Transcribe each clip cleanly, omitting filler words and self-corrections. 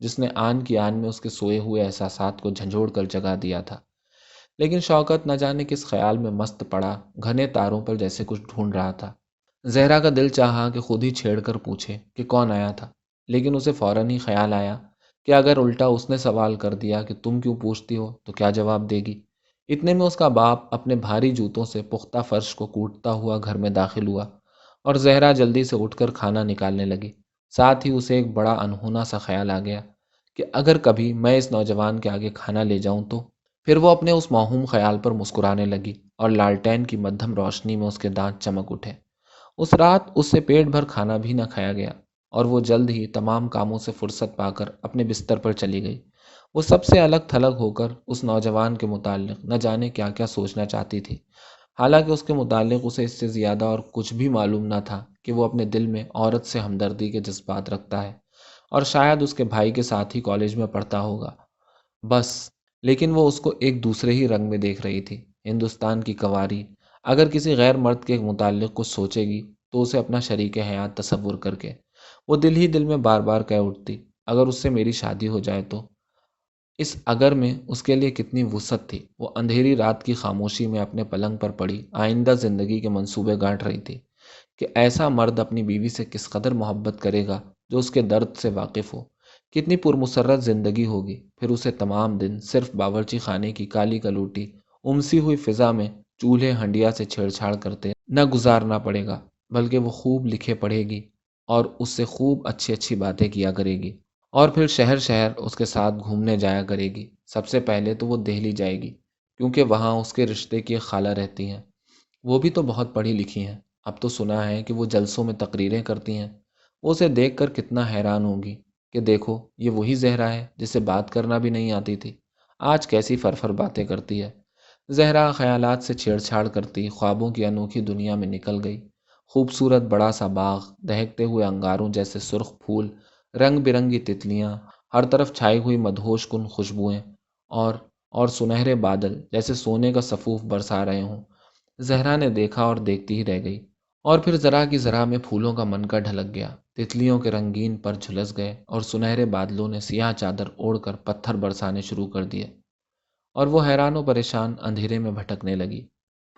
جس نے آن کی آن میں اس کے سوئے ہوئے احساسات کو جھنجھوڑ کر جگا دیا تھا۔ لیکن شوکت نہ جانے کس خیال میں مست پڑا، گھنے تاروں پر جیسے کچھ ڈھونڈ رہا تھا۔ زہرا کا دل چاہا کہ خود ہی چھیڑ کر پوچھے کہ کون آیا تھا، لیکن اسے فوراً ہی خیال آیا کہ اگر الٹا اس نے سوال کر دیا کہ تم کیوں پوچھتی ہو تو کیا جواب دے گی۔ اتنے میں اس کا باپ اپنے بھاری جوتوں سے پختہ فرش کو کوٹتا ہوا گھر میں داخل ہوا، اور زہرا جلدی سے اٹھ کر کھانا نکالنے لگی۔ ساتھ ہی اسے ایک بڑا انہونا سا خیال آ گیا کہ اگر کبھی میں اس نوجوان کے آگے کھانا لے جاؤں تو پھر وہ اپنے اس موہوم خیال پر مسکرانے لگی اور لالٹین کی مدھم روشنی میں اس کے دانت چمک اٹھے۔ اس رات اس سے پیٹ بھر کھانا بھی نہ کھایا گیا، اور وہ جلد ہی تمام کاموں سے فرصت پا کر اپنے بستر پر چلی گئی۔ وہ سب سے الگ تھلگ ہو کر اس نوجوان کے متعلق نہ جانے کیا کیا سوچنا چاہتی تھی، حالانکہ اس کے متعلق اسے اس سے زیادہ اور کچھ بھی معلوم نہ تھا کہ وہ اپنے دل میں عورت سے ہمدردی کے جذبات رکھتا ہے، اور شاید اس کے بھائی کے ساتھ ہی کالج میں پڑھتا ہوگا، بس۔ لیکن وہ اس کو ایک دوسرے ہی رنگ میں دیکھ رہی تھی۔ ہندوستان کی کنواری اگر کسی غیر مرد کے متعلق کچھ سوچے گی تو اسے اپنا شریک حیات تصور کر کے وہ دل ہی دل میں بار بار کہہ اٹھتی، اگر اس سے میری شادی ہو جائے تو۔ اس اگر میں اس کے لیے کتنی وسعت تھی۔ وہ اندھیری رات کی خاموشی میں اپنے پلنگ پر پڑی آئندہ زندگی کے منصوبے گانٹ رہی تھی کہ ایسا مرد اپنی بیوی سے کس قدر محبت کرے گا جو اس کے درد سے واقف ہو، کتنی پرمسرت زندگی ہوگی۔ پھر اسے تمام دن صرف باورچی خانے کی کالی کلوٹی امسی ہوئی فضا میں چولہے ہنڈیا سے چھیڑ چھاڑ کرتے نہ گزارنا پڑے گا، بلکہ وہ خوب لکھے پڑھے گی اور اس سے خوب اچھی اچھی باتیں کیا کرے گی، اور پھر شہر شہر اس کے ساتھ گھومنے جایا کرے گی۔ سب سے پہلے تو وہ دہلی جائے گی، کیونکہ وہاں اس کے رشتے کی ایک خالہ رہتی ہیں، وہ بھی تو بہت پڑھی لکھی ہیں۔ اب تو سنا ہے کہ وہ جلسوں میں تقریریں کرتی ہیں۔ وہ اسے دیکھ کر کتنا حیران ہوگی کہ دیکھو یہ وہی زہرا ہے جسے بات کرنا بھی نہیں آتی تھی، آج کیسی فرفر باتیں کرتی ہے۔ زہرا خیالات سے چھیڑ چھاڑ کرتی خوابوں کی انوکھی دنیا میں نکل گئی۔ خوبصورت بڑا سا باغ، دہکتے ہوئے انگاروں جیسے سرخ پھول، رنگ برنگی تتلیاں، ہر طرف چھائی ہوئی مدہوش کن خوشبوئیں، اور سنہرے بادل جیسے سونے کا صفوف برسا رہے ہوں۔ زہرا نے دیکھا اور دیکھتی ہی رہ گئی، اور پھر ذرا کی ذرا میں پھولوں کا منکا ڈھلک گیا، تتلیوں کے رنگین پر جھلس گئے، اور سنہرے بادلوں نے سیاہ چادر اوڑھ کر پتھر برسانے شروع کر دیے، اور وہ حیران و پریشان اندھیرے میں بھٹکنے لگی۔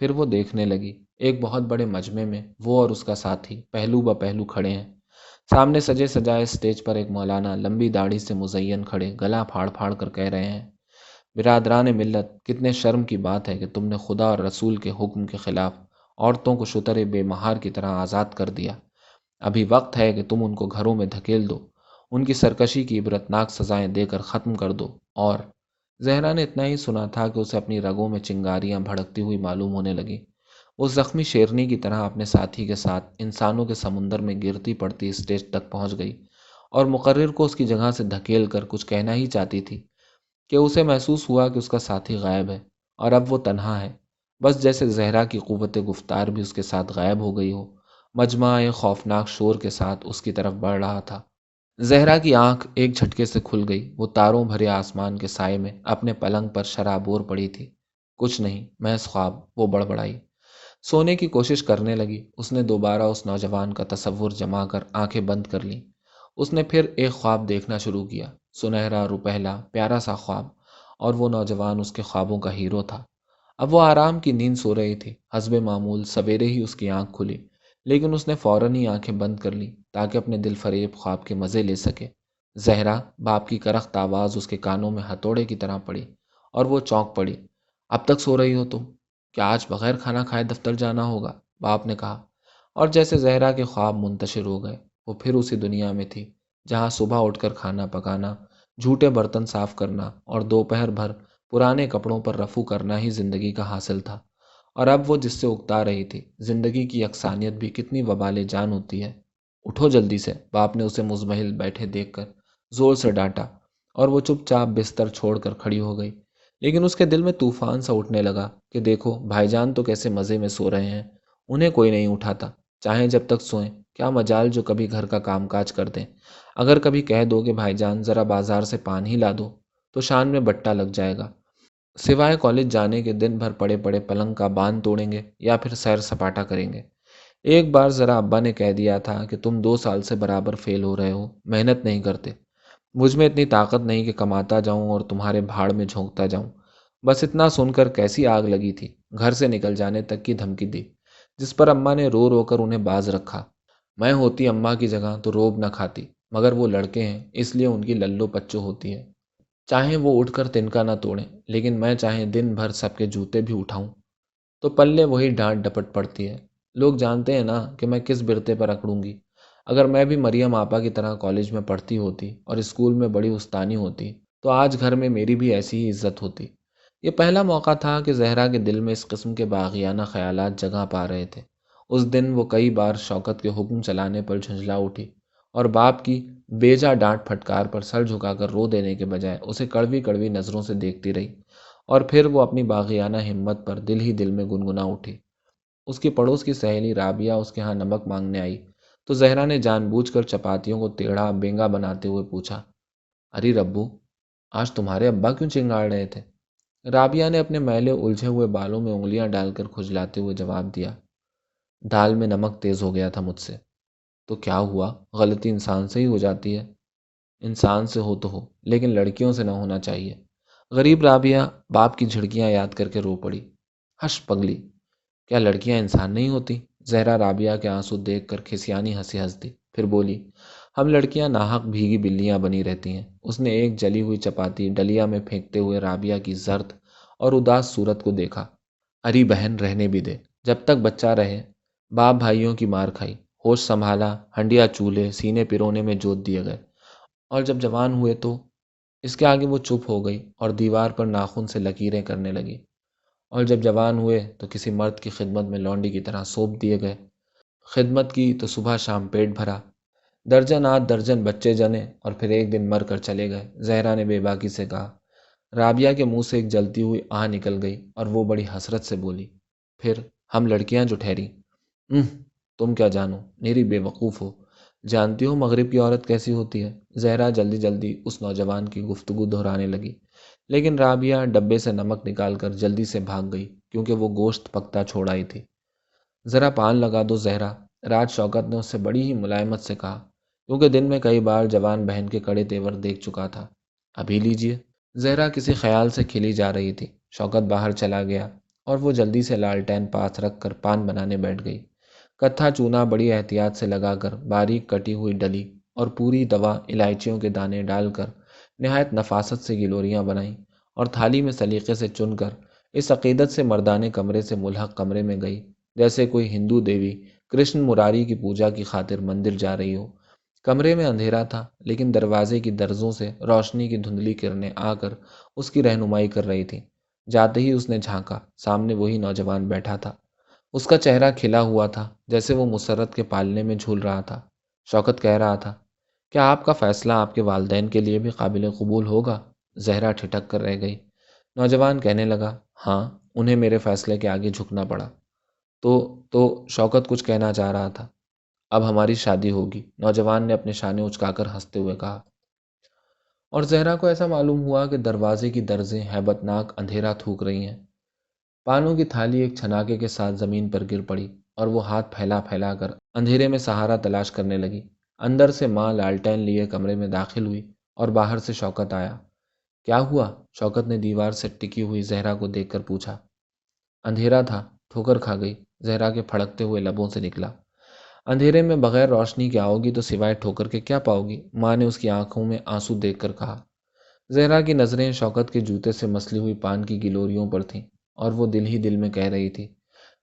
پھر وہ دیکھنے لگی، ایک بہت بڑے مجمع میں وہ اور اس کا ساتھی پہلو بہ پہلو کھڑے ہیں۔ سامنے سجے سجائے اسٹیج پر ایک مولانا لمبی داڑھی سے مزین کھڑے گلا پھاڑ پھاڑ کر کہہ رہے ہیں، برادران ملت، کتنے شرم کی بات ہے کہ تم نے خدا اور رسول کے حکم کے خلاف عورتوں کو شتر بے مہار کی طرح آزاد کر دیا۔ ابھی وقت ہے کہ تم ان کو گھروں میں دھکیل دو، ان کی سرکشی کی عبرتناک سزائیں دے کر ختم کر دو۔ اور زہرا نے اتنا ہی سنا تھا کہ اسے اپنی رگوں میں چنگاریاں بھڑکتی ہوئی معلوم ہونے لگیں۔ وہ زخمی شیرنی کی طرح اپنے ساتھی کے ساتھ انسانوں کے سمندر میں گرتی پڑتی اسٹیج تک پہنچ گئی، اور مقرر کو اس کی جگہ سے دھکیل کر کچھ کہنا ہی چاہتی تھی کہ اسے محسوس ہوا کہ اس کا ساتھی غائب ہے، اور اب وہ تنہا ہے، بس جیسے زہرا کی قوت گفتار بھی اس کے ساتھ غائب ہو گئی ہو۔ مجمع ایک خوفناک شور کے ساتھ اس کی طرف بڑھ رہا تھا۔ زہرا کی آنکھ ایک جھٹکے سے کھل گئی، وہ تاروں بھرے آسمان کے سائے میں اپنے پلنگ پر شرابور پڑی تھی۔ کچھ نہیں، محض خواب، وہ بڑبڑائی۔ سونے کی کوشش کرنے لگی۔ اس نے دوبارہ اس نوجوان کا تصور جما کر آنکھیں بند کر لیں۔ اس نے پھر ایک خواب دیکھنا شروع کیا، سنہرا، روپہلا، پیارا سا خواب، اور وہ نوجوان اس کے خوابوں کا ہیرو تھا۔ اب وہ آرام کی نیند سو رہی تھی۔ حسب معمول سویرے ہی اس کی آنکھ کھلی، لیکن اس نے فوراً ہی آنکھیں بند کر لیں تاکہ اپنے دل فریب خواب کے مزے لے سکے۔ زہرا، باپ کی کرخت آواز اس کے کانوں میں ہتھوڑے کی طرح پڑی، اور وہ چونک پڑی۔ اب تک سو رہی ہو تم؟ کیا آج بغیر کھانا کھائے دفتر جانا ہوگا؟ باپ نے کہا، اور جیسے زہرا کے خواب منتشر ہو گئے، وہ پھر اسی دنیا میں تھی جہاں صبح اٹھ کر کھانا پکانا، جھوٹے برتن صاف کرنا، اور دوپہر بھر پرانے کپڑوں پر رفو کرنا ہی زندگی کا حاصل تھا۔ اور اب وہ جس سے اکتا رہی تھی، زندگی کی یکسانیت بھی کتنی وبال جان ہوتی ہے۔ اٹھو جلدی سے، باپ نے اسے مزمحل بیٹھے دیکھ کر زور سے ڈانٹا، اور وہ چپ چاپ بستر چھوڑ کر کھڑی ہو گئی۔ لیکن اس کے دل میں طوفان سا اٹھنے لگا کہ دیکھو بھائی جان تو کیسے مزے میں سو رہے ہیں، انہیں کوئی نہیں اٹھاتا، چاہیں جب تک سوئیں، کیا مجال جو کبھی گھر کا کام کاج کر دیں۔ اگر کبھی کہہ دو کہ بھائی جان ذرا بازار سے پان ہی لا دو تو شان میں بٹا لگ جائے گا، سوائے کالج جانے کے دن بھر پڑے پڑے پلنگ کا باندھ توڑیں گے یا پھر سیر سپاٹا کریں گے۔ ایک بار ذرا ابا نے کہہ دیا تھا کہ تم 2 سال سے برابر فیل ہو رہے ہو، محنت نہیں کرتے، مجھ میں اتنی طاقت نہیں کہ کماتا جاؤں اور تمہارے بھاڑ میں جھونکتا جاؤں۔ بس اتنا سن کر کیسی آگ لگی تھی، گھر سے نکل جانے تک کی دھمکی دی، جس پر اماں نے رو رو کر انہیں باز رکھا۔ میں ہوتی اماں کی جگہ تو روب نہ کھاتی، مگر وہ لڑکے ہیں اس لیے ان کی للو پچو ہوتی ہے۔ چاہیں وہ اٹھ کر تنکا نہ توڑیں، لیکن میں چاہیں دن بھر سب کے جوتے بھی اٹھاؤں تو پلے وہی ڈانٹ ڈپٹ پڑتی ہے۔ لوگ جانتے ہیں نا کہ میں کس برتے پر اکڑوں گی۔ اگر میں بھی مریم آپا کی طرح کالج میں پڑھتی ہوتی اور اسکول میں بڑی استانی ہوتی تو آج گھر میں میری بھی ایسی ہی عزت ہوتی۔ یہ پہلا موقع تھا کہ زہرا کے دل میں اس قسم کے باغیانہ خیالات جگہ پا رہے تھے۔ اس دن وہ کئی بار شوکت کے حکم چلانے پر جھنجھلا اٹھی اور باپ کی بیجا ڈانٹ پھٹکار پر سر جھکا کر رو دینے کے بجائے اسے کڑوی کڑوی نظروں سے دیکھتی رہی، اور پھر وہ اپنی باغیانہ ہمت پر دل ہی دل میں گنگنا اٹھی۔ اس کی پڑوس کی سہیلی رابعہ اس کے ہاں نمک مانگنے آئی تو زہرا نے جان بوجھ کر چپاتیوں کو ٹیڑھا بینگا بناتے ہوئے پوچھا، ارے ربو، آج تمہارے ابا کیوں چنگاڑ رہے تھے؟ رابعہ نے اپنے میلے الجھے ہوئے بالوں میں انگلیاں ڈال کر کھجلاتے ہوئے جواب دیا، دال میں نمک تیز ہو گیا تھا مجھ سے۔ تو کیا ہوا، غلطی انسان سے ہی ہو جاتی ہے۔ انسان سے ہو لیکن لڑکیوں سے نہ ہونا چاہیے۔ غریب رابعہ باپ کی جھڑکیاں یاد کر کے رو پڑی۔ ہش پگلی، کیا لڑکیاں انسان نہیں ہوتی؟ زہرا رابعہ کے آنسو دیکھ کر کھسیانی ہنسی ہنس دی، پھر بولی، ہم لڑکیاں ناحق بھیگی بلیاں بنی رہتی ہیں۔ اس نے ایک جلی ہوئی چپاتی ڈلیا میں پھینکتے ہوئے رابعہ کی زرد اور اداس صورت کو دیکھا۔ اری بہن، رہنے بھی دے، جب تک بچہ رہے۔ باپ بھائیوں کی مار کھائی، ہوش سنبھالا، ہنڈیا چولہے سینے پیرونے میں جوت دیے گئے، اور جب جوان ہوئے تو… اس کے آگے وہ چپ ہو گئی اور دیوار پر ناخن سے لکیریں کرنے لگی۔ اور جب جوان ہوئے تو کسی مرد کی خدمت میں لونڈی کی طرح سونپ دیے گئے۔ خدمت کی تو صبح شام پیٹ بھرا، درجن آدھ درجن بچے جنے، اور پھر ایک دن مر کر چلے گئے۔ زہرا نے بے باکی سے کہا۔ رابعہ کے منہ سے ایک جلتی ہوئی آہ نکل گئی اور وہ بڑی حسرت سے بولی، پھر ہم لڑکیاں جو ٹھہری۔ تم کیا جانو، میری بے وقوف ہو۔ جانتی ہو مغرب کی عورت کیسی ہوتی ہے؟ زہرا جلدی جلدی اس نوجوان کی گفتگو دہرانے لگی، لیکن رابعہ ڈبے سے نمک نکال کر جلدی سے بھاگ گئی کیونکہ وہ گوشت پکتا چھوڑ آئی تھی۔ ذرا پان لگا دو زہرا، رات شوکت نے اس سے بڑی ہی ملائمت سے کہا، کیونکہ دن میں کئی بار جوان بہن کے کڑے تیور دیکھ چکا تھا۔ ابھی لیجیے۔ زہرا کسی خیال سے کھلی جا رہی تھی۔ شوکت باہر چلا گیا اور وہ جلدی سے لالٹین پاس رکھ کر پان بنانے بیٹھ گئی۔ کتھا چونا بڑی احتیاط سے لگا کر باریک کٹی ہوئی ڈلی اور پوری دوا الائچیوں کے دانے ڈال کر نہایت نفاست سے گلوریاں بنائیں اور تھالی میں سلیقے سے چن کر اس عقیدت سے مردانے کمرے سے ملحق کمرے میں گئی جیسے کوئی ہندو دیوی کرشن مراری کی پوجا کی خاطر مندر جا رہی ہو۔ کمرے میں اندھیرا تھا، لیکن دروازے کی درزوں سے روشنی کی دھندلی کرنیں آ کر اس کی رہنمائی کر رہی تھی۔ جاتے ہی اس نے جھانکا، سامنے وہی نوجوان بیٹھا تھا۔ اس کا چہرہ کھلا ہوا تھا جیسے وہ مسرت کے پالنے میں جھول رہا تھا۔ شوکت کہہ رہا تھا، کیا آپ کا فیصلہ آپ کے والدین کے لیے بھی قابل قبول ہوگا؟ زہرا ٹھٹک کر رہ گئی۔ نوجوان کہنے لگا، ہاں، انہیں میرے فیصلے کے آگے جھکنا پڑا۔ تو شوکت کچھ کہنا چاہ رہا تھا۔ اب ہماری شادی ہوگی، نوجوان نے اپنے شانے اچکا کر ہنستے ہوئے کہا۔ اور زہرا کو ایسا معلوم ہوا کہ دروازے کی درزیں ہیبت ناک اندھیرا تھوک رہی ہیں۔ پانوں کی تھالی ایک چھناکے کے ساتھ زمین پر گر پڑی اور وہ ہاتھ پھیلا پھیلا کر اندھیرے میں سہارا تلاش کرنے لگی۔ اندر سے ماں لالٹین لیے کمرے میں داخل ہوئی اور باہر سے شوکت آیا۔ کیا ہوا؟ شوکت نے دیوار سے ٹکی ہوئی زہرا کو دیکھ کر پوچھا۔ اندھیرا تھا، ٹھوکر کھا گئی، زہرا کے پھڑکتے ہوئے لبوں سے نکلا۔ اندھیرے میں بغیر روشنی کے آؤ گی تو سوائے ٹھوکر کے کیا پاؤ گی؟ ماں نے اس کی آنکھوں میں آنسو دیکھ کر کہا۔ زہرا کی نظریں شوکت کے جوتے سے مسلی ہوئی پان کی گلوریوں پر تھیں اور وہ دل ہی دل میں کہہ رہی تھی،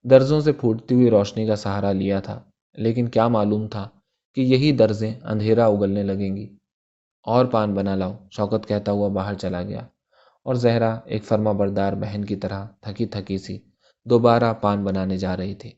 درزوں سے پھوٹتی ہوئی روشنی کا سہارا لیا تھا، لیکن کیا معلوم تھا کہ یہی درزیں اندھیرا اگلنے لگیں گی۔ اور پان بنا لاؤ، شوکت کہتا ہوا باہر چلا گیا، اور زہرا ایک فرما بردار بہن کی طرح تھکی تھکی سی دوبارہ پان بنانے جا رہی تھی۔